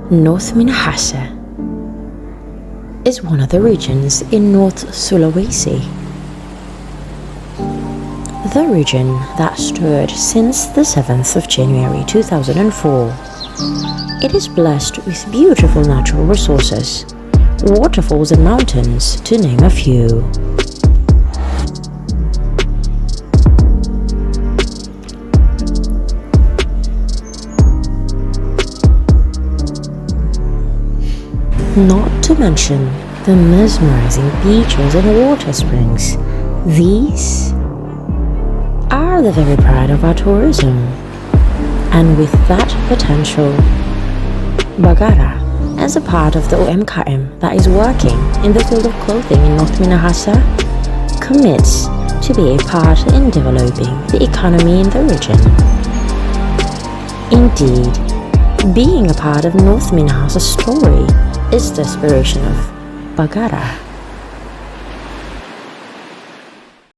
North Minahasa is one of the regions in North Sulawesi. The region that stood since the 7th of January 2004. It is blessed with beautiful natural resources, waterfalls and mountains, to name a few. Not to mention the mesmerizing beaches and water springs. These are the very pride of our tourism. And with that potential, Bagai, as a part of the UMKM that is working in the field of clothing in North Minahasa, commits to be a part in developing the economy in the region. Indeed, being a part of NorthMinahasa's story is the inspiration of Bagai.